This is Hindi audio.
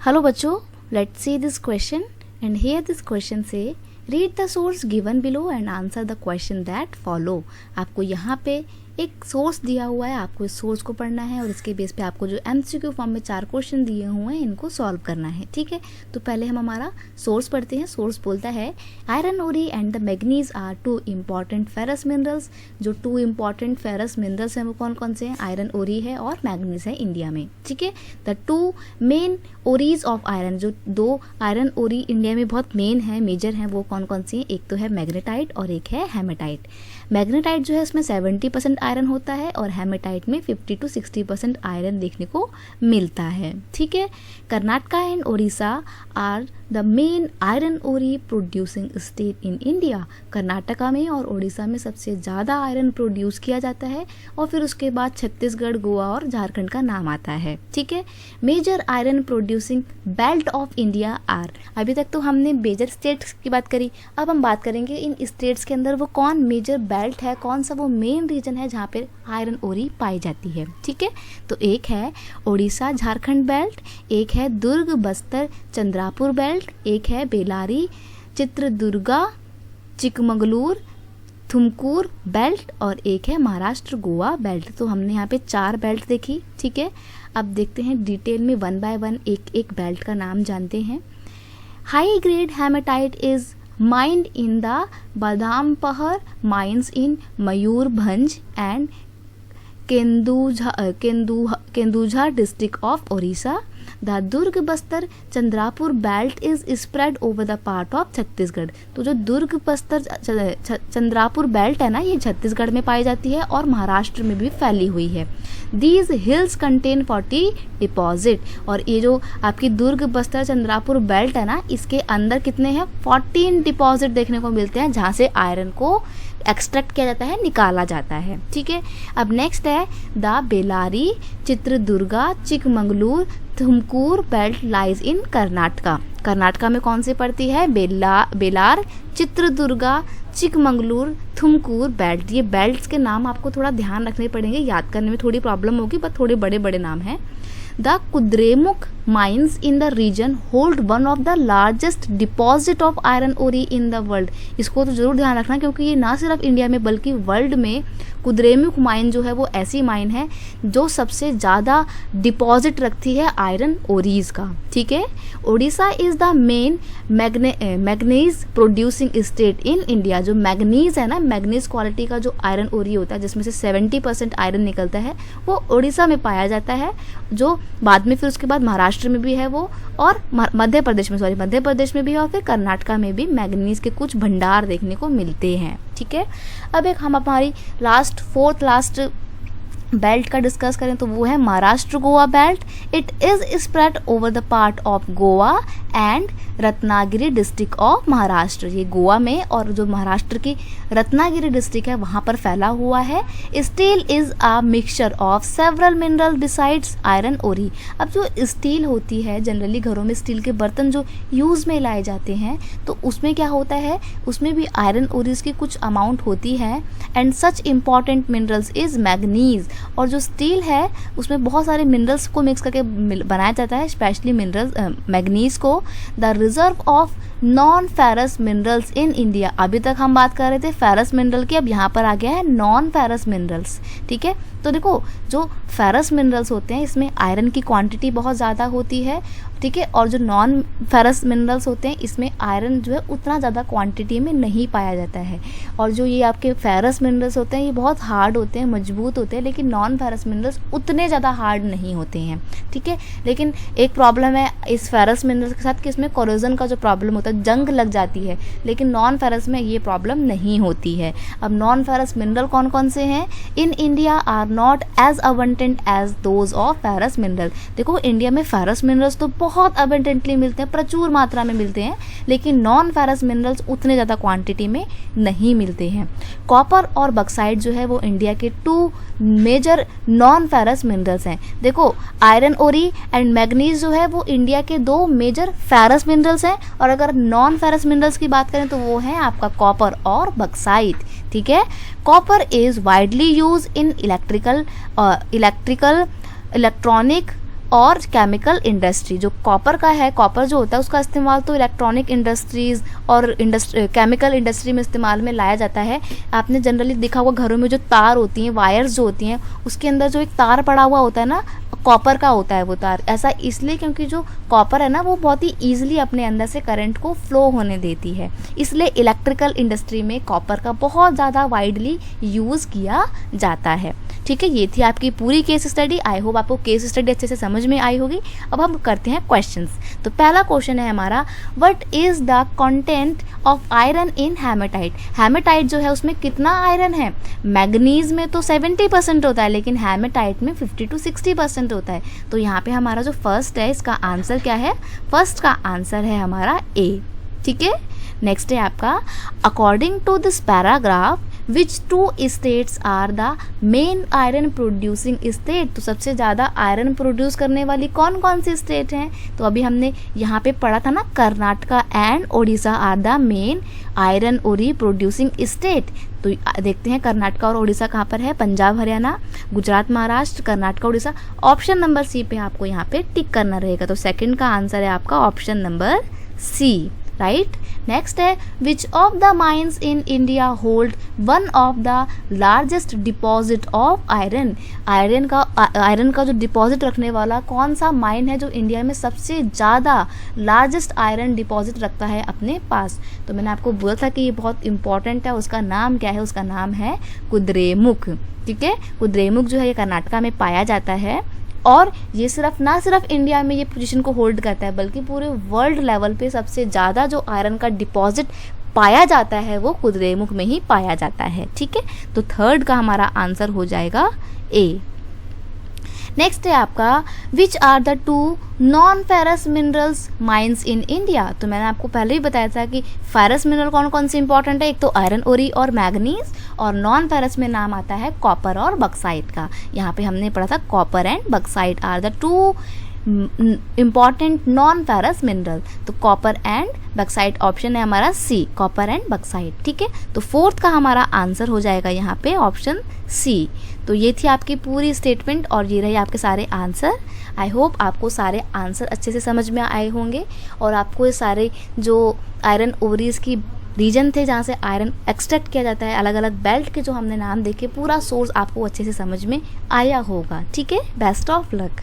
Hello बच्चों, let's see this question and here this question say read the source given below and answer the question that follow। आपको यहाँ पे एक सोर्स दिया हुआ है, आपको इस सोर्स को पढ़ना है और इसके बेस पे आपको जो MCQ फॉर्म में 4 क्वेश्चन दिए हुए हैं इनको सॉल्व करना है। ठीक है, तो पहले हम हमारा सोर्स पढ़ते हैं। सोर्स बोलता है iron ore and the manganese are 2 important ferrous minerals. जो 2 इम्पॉर्टेंट फेरस मिनरल्स हैं वो कौन कौन से हैं? आयरन ओरी है और मैग्नीज है इंडिया में। ठीक है, द 2 मेन ओरीज ऑफ आयरन, जो 2 आयरन ओरी इंडिया में बहुत मेन है, मेजर हैं, वो कौन कौन सी हैं? एक तो है मैग्नेटाइट और एक है हेमेटाइट। मैग्नेटाइट जो है इसमें 70% आयरन होता है और हेमेटाइट में 50 to 60% आयरन देखने को मिलता है। ठीक है, Karnataka and Odisha are the main iron ore producing state in India. Karnataka में और ओडिशा में सबसे ज़्यादा आयरन प्रोड्यूस किया जाता है और फिर उसके बाद छत्तीसगढ़, गोवा और झारखंड का नाम आता है। ठीक है, major iron producing belt of India are. अभी तक तो हमने मेजर स्टेट्स की बात करी, अब हम बात करेंगे इन स्टेट्स के अंदर वो कौन मेजर बेल्ट है, कौन सा वो मेन रीजन है जहाँ पे आयरन ओरी पाई जाती है। ठीक है, तो एक है ओडिशा झारखंड बेल्ट, एक है दुर्ग बस्तर चंद्रापुर बेल्ट, एक है बेलारी चित्रदुर्गा चिकमगलूर तुमकुर बेल्ट और एक है महाराष्ट्र गोवा बेल्ट। तो हमने यहाँ पे 4 बेल्ट देखी। ठीक है, अब देखते हैं डिटेल में 1 by 1 एक एक बेल्ट का नाम जानते हैं। High grade hematite is mined in the Badampahar mines in Mayurbhanj and Kendujhar district of Odisha. The Durg Bastar Chandrapur belt is spread over the part of Chhattisgarh. तो जो दुर्ग बस्तर चंद्रापुर बेल्ट है ना, ये छत्तीसगढ़ में पाई जाती है और महाराष्ट्र में भी फैली हुई है। These hills contain 40 deposit. और ये जो आपकी दुर्ग बस्तर चंद्रापुर बेल्ट है ना, इसके अंदर कितने हैं? 14 डिपॉजिट देखने को मिलते हैं जहाँ से आयरन को एक्सट्रैक्ट किया जाता है, निकाला जाता है। ठीक है, अब नेक्स्ट है the Bellary Chitradurga Chikmagalur Tumkur belt lies in Karnataka. Karnataka में कौन सी पड़ती है? बेलार चित्रदुर्गा चिकमगलूर तुमकुर बेल्ट। ये बेल्ट्स के नाम आपको थोड़ा ध्यान रखने पड़ेंगे, याद करने में थोड़ी प्रॉब्लम होगी, पर थोड़े बड़े बड़े नाम हैं। The Kudremukh mines in the region hold one of the largest deposit of iron ore in the world. इसको तो जरूर ध्यान रखना क्योंकि ये ना सिर्फ इंडिया में बल्कि वर्ल्ड में कुद्रेमुख माइन जो है वो ऐसी माइन है जो सबसे ज़्यादा डिपॉजिट रखती है आयरन ओरीज का। ठीक है, Odisha is the main manganese producing state in India. जो मैग्नीज है ना, मैग्नीज क्वालिटी का जो आयरन ओरी होता है जिसमें से 70% आयरन निकलता है वो ओडिशा में पाया जाता है, जो बाद में फिर उसके बाद महाराष्ट्र में भी है वो, और मध्य प्रदेश में भी है, और फिर कर्नाटका में भी मैग्नीज के कुछ भंडार देखने को मिलते हैं। ठीक है, अब एक हम हमारी फोर्थ लास्ट बेल्ट का डिस्कस करें तो वो है Maharashtra Goa belt. It is spread over the part of Goa and Ratnagiri district of Maharashtra. ये गोवा में और जो महाराष्ट्र की रत्नागिरी डिस्ट्रिक्ट है वहाँ पर फैला हुआ है। Steel is a mixture of several mineral besides iron ओरी। अब जो स्टील होती है, जनरली घरों में स्टील के बर्तन जो यूज़ में लाए जाते हैं तो उसमें क्या होता है, उसमें भी आयरन ओरीज की कुछ अमाउंट होती है। And such important minerals is manganese. और जो स्टील है उसमें बहुत सारे मिनरल्स को मिक्स करके बनाया जाता है, स्पेशली मिनरल्स मैग्नीज को। The reserve of non ferrous minerals in India. अभी तक हम बात कर रहे थे फेरस मिनरल की, अब यहाँ पर आ गया है नॉन फेरस मिनरल्स। ठीक है, तो देखो जो फेरस मिनरल्स होते हैं इसमें आयरन की क्वांटिटी बहुत ज़्यादा होती है। ठीक है, और जो नॉन फेरस मिनरल्स होते हैं इसमें आयरन जो है उतना ज़्यादा क्वांटिटी में नहीं पाया जाता है। और जो ये आपके फेरस मिनरल्स होते हैं ये बहुत हार्ड होते हैं, मजबूत होते हैं, लेकिन नॉन फेरस मिनरल्स उतने ज़्यादा हार्ड नहीं होते हैं। ठीक है, लेकिन एक प्रॉब्लम है इस फेरस मिनरल्स के साथ कि इसमें कोरोजन का जो प्रॉब्लम होता है, जंग लग जाती है, लेकिन नॉन फेरस में ये प्रॉब्लम नहीं होती है। अब नॉन फेरस मिनरल कौन कौन से हैं? In India are not as abundant as those of ferrous mineral. देखो इंडिया में फेरस मिनरल्स तो बहुत अबंडेंटली मिलते हैं, प्रचुर मात्रा में मिलते हैं, लेकिन नॉन फेरस मिनरल्स उतने ज़्यादा क्वांटिटी में नहीं मिलते हैं। कॉपर और बक्साइट जो है वो इंडिया के 2 मेजर नॉन फेरस मिनरल्स हैं। देखो आयरन ओरी एंड मैग्नीज जो है वो इंडिया के 2 मेजर फेरस मिनरल्स हैं, और अगर नॉन फेरस मिनरल्स की बात करें तो वो है आपका कॉपर और बक्साइट। ठीक है, copper is widely use in electrical electronic और केमिकल इंडस्ट्री। जो कॉपर का है, कॉपर जो होता है उसका इस्तेमाल तो इलेक्ट्रॉनिक इंडस्ट्रीज़ और केमिकल इंडस्ट्री में इस्तेमाल में लाया जाता है। आपने जनरली देखा होगा घरों में जो तार होती हैं, वायर्स जो होती हैं, उसके अंदर जो एक तार पड़ा हुआ होता है ना, कॉपर का होता है वो तार। ऐसा इसलिए क्योंकि जो कॉपर है ना वो बहुत ही ईजिली अपने अंदर से करंट को फ्लो होने देती है, इसलिए इलेक्ट्रिकल इंडस्ट्री में कॉपर का बहुत ज़्यादा वाइडली यूज़ किया जाता है। ठीक है, ये थी आपकी पूरी केस स्टडी। आई होप आपको केस स्टडी अच्छे से समझ में आई होगी। अब हम करते हैं क्वेश्चंस। तो पहला क्वेश्चन है हमारा, what is the content of iron in hematite. Hematite जो है उसमें कितना आयरन है? मैग्नीज में तो 70% होता है, लेकिन हेमेटाइट में 50 to 60% होता है। तो यहाँ पे हमारा जो फर्स्ट है इसका आंसर क्या है? फर्स्ट का आंसर है हमारा ए। ठीक है, नेक्स्ट है आपका, according to this paragraph which two states are the main iron producing state. तो सबसे ज़्यादा आयरन प्रोड्यूस करने वाली कौन कौन सी स्टेट हैं? तो अभी हमने यहाँ पे पढ़ा था ना, Karnataka and Odisha are the main iron ore producing state. तो देखते हैं कर्नाटका और ओडिशा कहाँ पर है? Punjab, Haryana, Gujarat, Maharashtra, Karnataka, Odisha. Option number C पे आपको यहाँ पे टिक करना रहेगा। तो सेकंड का आंसर है आपका option number C, right. Next है, which of the mines in India hold one of the largest deposit of iron. Iron का जो डिपॉजिट रखने वाला कौन सा माइन है जो इंडिया में सबसे ज़्यादा लार्जेस्ट आयरन डिपॉजिट रखता है अपने पास? तो मैंने आपको बोला था कि ये बहुत इंपॉर्टेंट है। उसका नाम क्या है? उसका नाम है कुद्रेमुख। ठीक है, कुद्रेमुख जो है ये कर्नाटका में पाया जाता है, और ये ना सिर्फ इंडिया में ये पोजीशन को होल्ड करता है, बल्कि पूरे वर्ल्ड लेवल पे सबसे ज़्यादा जो आयरन का डिपॉजिट पाया जाता है वो कुद्रेमुख में ही पाया जाता है। ठीक है, तो थर्ड का हमारा आंसर हो जाएगा ए। नेक्स्ट है आपका, which are the two non ferrous minerals mines in India. तो मैंने आपको पहले ही बताया था कि फेरस मिनरल कौन कौन से इंपॉर्टेंट है, एक तो आयरन ओरी और मैग्नीज, और नॉन फेरस में नाम आता है कॉपर और बक्साइट का। यहाँ पे हमने पढ़ा था copper and bauxite are the two important non ferrous mineral. तो कॉपर एंड बक्साइट ऑप्शन है हमारा सी, कॉपर एंड बक्साइट। ठीक है, तो फोर्थ का हमारा आंसर हो जाएगा यहाँ पे ऑप्शन सी। तो ये थी आपकी पूरी स्टेटमेंट और ये रहे आपके सारे आंसर। आई होप आपको सारे आंसर अच्छे से समझ में आए होंगे और आपको ये सारे जो आयरन ओवरीज की रीजन थे जहाँ से आयरन एक्सट्रैक्ट किया जाता है, अलग अलग बेल्ट के जो हमने नाम देखे, पूरा सोर्स आपको अच्छे से समझ में आया होगा। ठीक है, बेस्ट ऑफ लक।